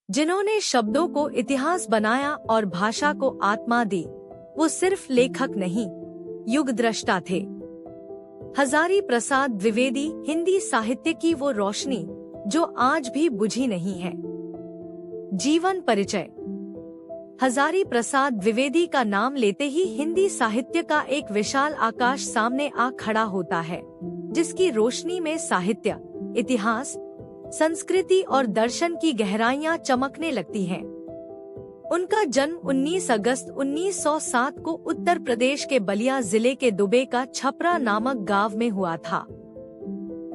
जिन्होंने शब्दों को इतिहास बनाया और भाषा को आत्मा दी, वो सिर्फ लेखक नहीं, युगद्रष्टा थे। हजारी प्रसाद द्विवेदी हिंदी साहित्य की वो रोशनी जो आज भी बुझी नहीं है। जीवन परिचय। हजारी प्रसाद द्विवेदी का नाम लेते ही हिंदी साहित्य का एक विशाल आकाश सामने आ खड़ा होता है, जिसकी रोशनी में साहित्य, इतिहास, संस्कृति और दर्शन की गहराइयां चमकने लगती हैं। उनका जन्म 19 अगस्त 1907 को उत्तर प्रदेश के बलिया जिले के दुबे का छपरा नामक गांव में हुआ था।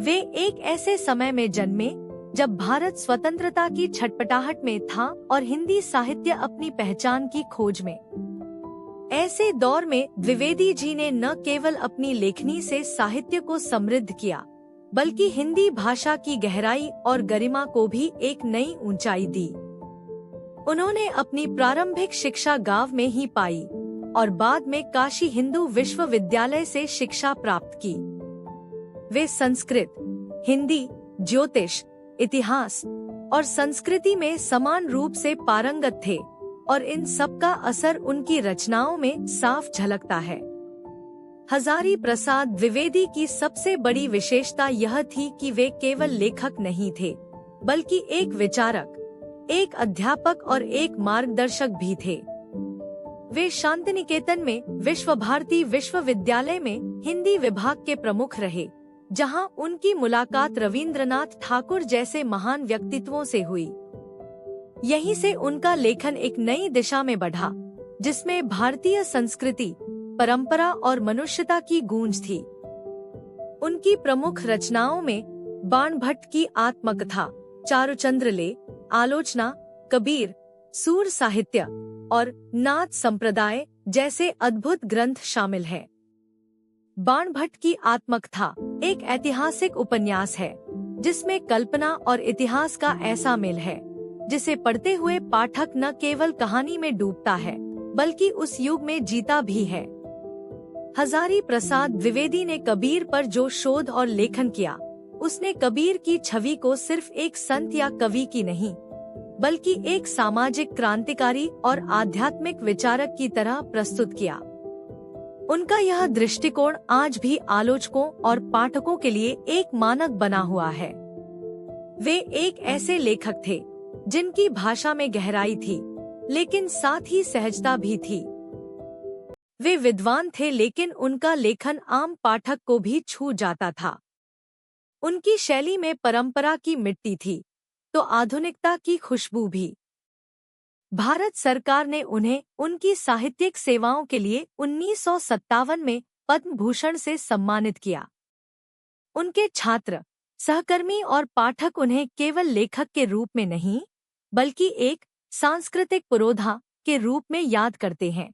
वे एक ऐसे समय में जन्मे जब भारत स्वतंत्रता की छटपटाहट में था और हिंदी साहित्य अपनी पहचान की खोज में। ऐसे दौर में द्विवेदी जी ने न केवल अपनी लेखनी से साहित्य को समृद्ध किया, बल्कि हिंदी भाषा की गहराई और गरिमा को भी एक नई ऊंचाई दी। उन्होंने अपनी प्रारंभिक शिक्षा गांव में ही पाई और बाद में काशी हिंदू विश्वविद्यालय से शिक्षा प्राप्त की। वे संस्कृत, हिंदी, ज्योतिष, इतिहास और संस्कृति में समान रूप से पारंगत थे और इन सब का असर उनकी रचनाओं में साफ झलकता है। हजारी प्रसाद द्विवेदी की सबसे बड़ी विशेषता यह थी कि वे केवल लेखक नहीं थे, बल्कि एक विचारक, एक अध्यापक और एक मार्गदर्शक भी थे। वे शांतिनिकेतन में विश्व भारती विश्वविद्यालय में हिंदी विभाग के प्रमुख रहे, जहां उनकी मुलाकात रविंद्रनाथ ठाकुर जैसे महान व्यक्तित्वों से हुई। यहीं से उनका लेखन एक नई दिशा में बढ़ा, जिसमें भारतीय संस्कृति, परंपरा और मनुष्यता की गूंज थी। उनकी प्रमुख रचनाओं में बाणभट्ट की आत्मकथा, चारुचंद्र ले, आलोचना, कबीर, सूर साहित्य और नाथ संप्रदाय जैसे अद्भुत ग्रंथ शामिल हैं। बाणभट्ट की आत्मकथा एक ऐतिहासिक उपन्यास है, जिसमें कल्पना और इतिहास का ऐसा मेल है, जिसे पढ़ते हुए पाठक न केवल कहानी में डूबता है, बल्कि उस युग में जीता भी है। हजारी प्रसाद द्विवेदी ने कबीर पर जो शोध और लेखन किया, उसने कबीर की छवि को सिर्फ एक संत या कवि की नहीं, बल्कि एक सामाजिक क्रांतिकारी और आध्यात्मिक विचारक की तरह प्रस्तुत किया। उनका यह दृष्टिकोण आज भी आलोचकों और पाठकों के लिए एक मानक बना हुआ है। वे एक ऐसे लेखक थे जिनकी भाषा में गहराई थी, लेकिन साथ ही सहजता भी थी। वे विद्वान थे, लेकिन उनका लेखन आम पाठक को भी छू जाता था। उनकी शैली में परंपरा की मिट्टी थी, तो आधुनिकता की खुशबू भी। भारत सरकार ने उन्हें उनकी साहित्यिक सेवाओं के लिए 1957 में पद्म भूषण से सम्मानित किया। उनके छात्र, सहकर्मी और पाठक उन्हें केवल लेखक के रूप में नहीं, बल्कि एक सांस्कृतिक पुरोधा के रूप में याद करते हैं।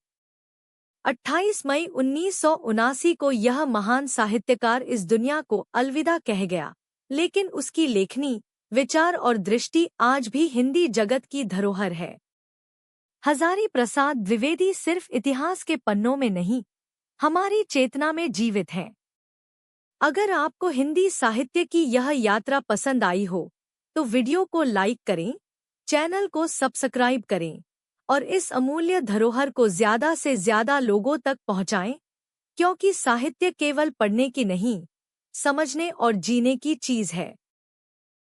28 मई 1979 को यह महान साहित्यकार इस दुनिया को अलविदा कह गया, लेकिन उसकी लेखनी, विचार और दृष्टि आज भी हिंदी जगत की धरोहर है। हजारी प्रसाद द्विवेदी सिर्फ इतिहास के पन्नों में नहीं, हमारी चेतना में जीवित हैं। अगर आपको हिंदी साहित्य की यह यात्रा पसंद आई हो, तो वीडियो को लाइक करें, चैनल को सब्सक्राइब करें और इस अमूल्य धरोहर को ज्यादा से ज्यादा लोगों तक पहुंचाएं, क्योंकि साहित्य केवल पढ़ने की नहीं, समझने और जीने की चीज है।